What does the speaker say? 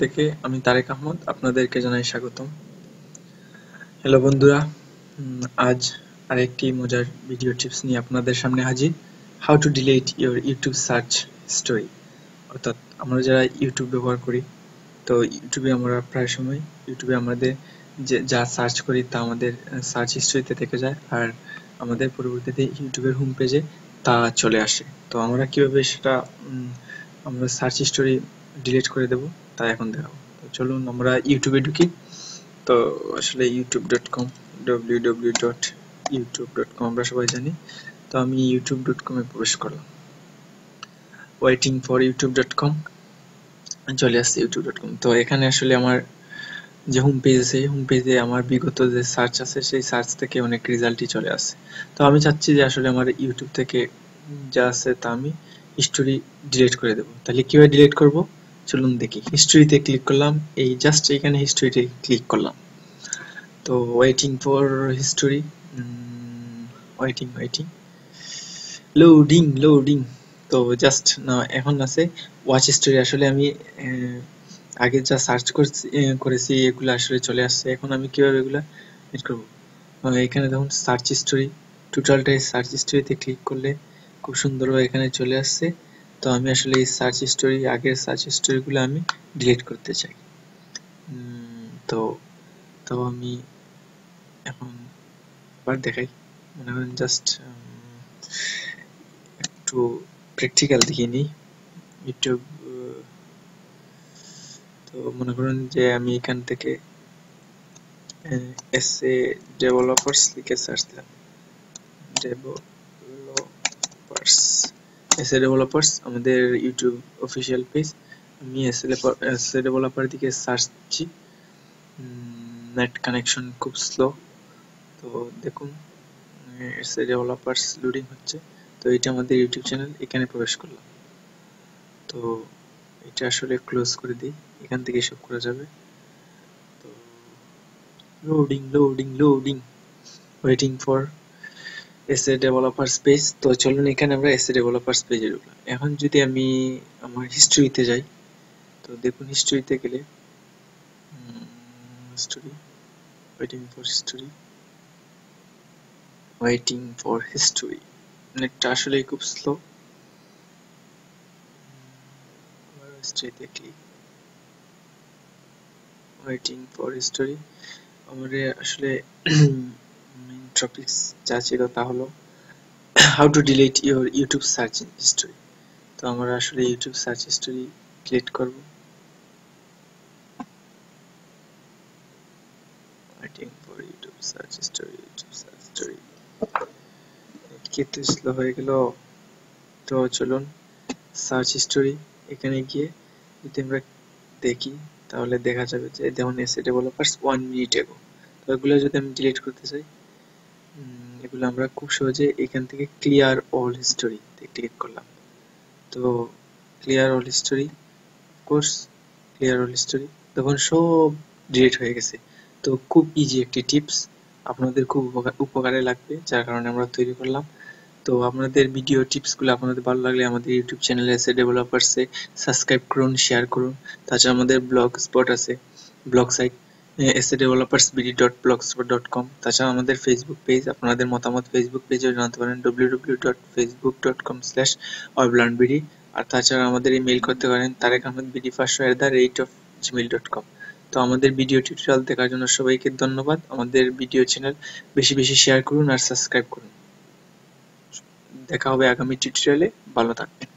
থেকে আমি তারেক আহমদ আপনাদেরকে জানাই স্বাগতম। হ্যালো বন্ধুরা, আজ আরেকটি মজার ভিডিও টিপস নিয়ে আপনাদের সামনে হাজির। How to delete your YouTube search history. অর্থাৎ আমরা যারা ইউটিউব ব্যবহার করি, তো ইউটিউবে আমরা প্রায় সময় ইউটিউবে আমাদের যা সার্চ করি তা আমাদের সার্চ হিস্ট্রিতে থেকে যায়, আর আমাদের পরবর্তীতে ইউটিউবের হোম পেজে তা চলে আসে। তো আমরা কিভাবে সেটা আমরা সার্চ হিস্টোরি ডিলিট করে দেব তা এখন দেখাবো। তো চলুন আমরা ইউটিউবে ঢুকি। তো আসলে youtube.com www.youtube.com আমরা সবাই জানি। তো আমি youtube.com এ প্রবেশ করলাম। ওয়েটিং ফর youtube.com চলে আসছে youtube.com। তো এখানে আসলে আমার যে হোম পেজ আছে, হোম পেজে আমার বিগত যে সার্চ আছে সেই সার্চ থেকে অনেক রেজাল্টই চলে আসে। তো আমি চাচ্ছি যে আসলে আমার ইউটিউব থেকে যা আছে তা আমি হিস্টোরি ডিলিট করে দেব। তাহলে কিভাবে ডিলিট করব চলুন দেখি। হিস্টোরিতে ক্লিক করলাম, এই জাস্ট এখানে হিস্টোরিতে ক্লিক করলাম। তো waiting for history, waiting loading. তো জাস্ট না এখন আছে ওয়াচ হিস্টোরি। আসলে আমি আগে যা সার্চ করেছি এগুলো আসলে চলে আসছে। এখন আমি কিভাবে এগুলো এড করব? এখানে দেখুন সার্চ হিস্টোরি, টোটালটাই সার্চ হিস্টোরিতে ক্লিক করলে খুব সুন্দরভাবে এখানে চলে আসছে। তো আমি আসলে এই সার্চ হিস্টোরি, আগের সার্চ হিস্টোরিগুলো আমি ডিলিট করতে চাই। তো আমি এখন আবার দেখাই, মনে করেন জাস্ট একটু প্র্যাকটিক্যাল দেখিয়ে নিই ইউটিউব। তো মনে করেন যে আমি এখান থেকে এসএ ডেভেলপার্স লিখে সার্চ দিলাম। এসএ ডেভেলপার্স আমাদের ইউটিউব অফিসিয়াল পেজ। আমি এসএ ডেভেলপার দিকে সার্চ দিচ্ছি। নেট কানেকশন খুব স্লো, তো দেখুন এসএ ডেভেলপার্স লোডিং হচ্ছে। তো এটা আমাদের ইউটিউব চ্যানেল, এখানে প্রবেশ করলাম। তো এটা আসলে ক্লোজ করে দিই, এখান থেকে সব করা যাবে। তো loading waiting for SA developers page. তো চলুন এখানে আমরা এসএ ডেভেলপার্স পেজে ঢুকলাম। এখন যদি আমি আমার হিস্ট্রিতে যাই, তো দেখুন হিস্ট্রিতে গেলে হিস্ট্রি, ওয়েটিং ফর হিস্ট্রি নেটটা আসলে খুব স্লো। হিস্ট্রিতে ক্লিক, ওয়েটিং ফর হিস্ট্রি। আমাদের আসলে মেইন টপিকস যা ছিল তা হলো how to delete your YouTube search history. তো আমরা আসলে ইউটিউব সার্চ হিস্টরি ডিলিট করব। Waiting for YouTube search history, কিন্তু স্লো হয়ে গেল। তো চলুন সার্চ হিস্টরি এখানে গিয়ে যদি আমরা দেখি তাহলে দেখা যাবে যে দেখুন এসএ ডেভেলপার্স 1 মিনিট এগো। তো এগুলো যদি আমি ডিলিট করতে চাই, এগুলো আমরা খুব সহজে এখান থেকে ক্লিয়ার অল হিস্টোরি ক্লিক করলাম। তো clear all history, course clear all history, তখন সব ডিলিট হয়ে গেছে। তো খুব ইজি একটি টিপস, আপনাদের খুব উপকারে লাগবে, যার কারণে আমরা তৈরি করলাম। তো আপনাদের ভিডিও টিপসগুলো আপনাদের ভালো লাগলে আমাদের ইউটিউব চ্যানেল এসএ ডেভেলপার্সে সাবস্ক্রাইব করুন, শেয়ার করুন। তাছাড়া আমাদের ব্লগ স্পট আছে, ব্লগ সাইট essaydevelopersbd.blogspot.com। তাছাড়া আমাদের ফেসবুক পেজ, আপনাদের মতামত ফেসবুক পেজেও জানাতে পারেন www.facebook.com/orblandbd। আর তাছাড়া আমাদের ইমেল করতে পারেন tarekahmedbd500@gmail.com। তো আমাদের ভিডিও টিউটোরিয়াল দেখার জন্য সবাইকে ধন্যবাদ। আমাদের ভিডিও চ্যানেল বেশি বেশি শেয়ার করুন আর সাবস্ক্রাইব করুন। দেখা হবে আগামী টিউটোরিয়ালে, ভালো থাকবেন।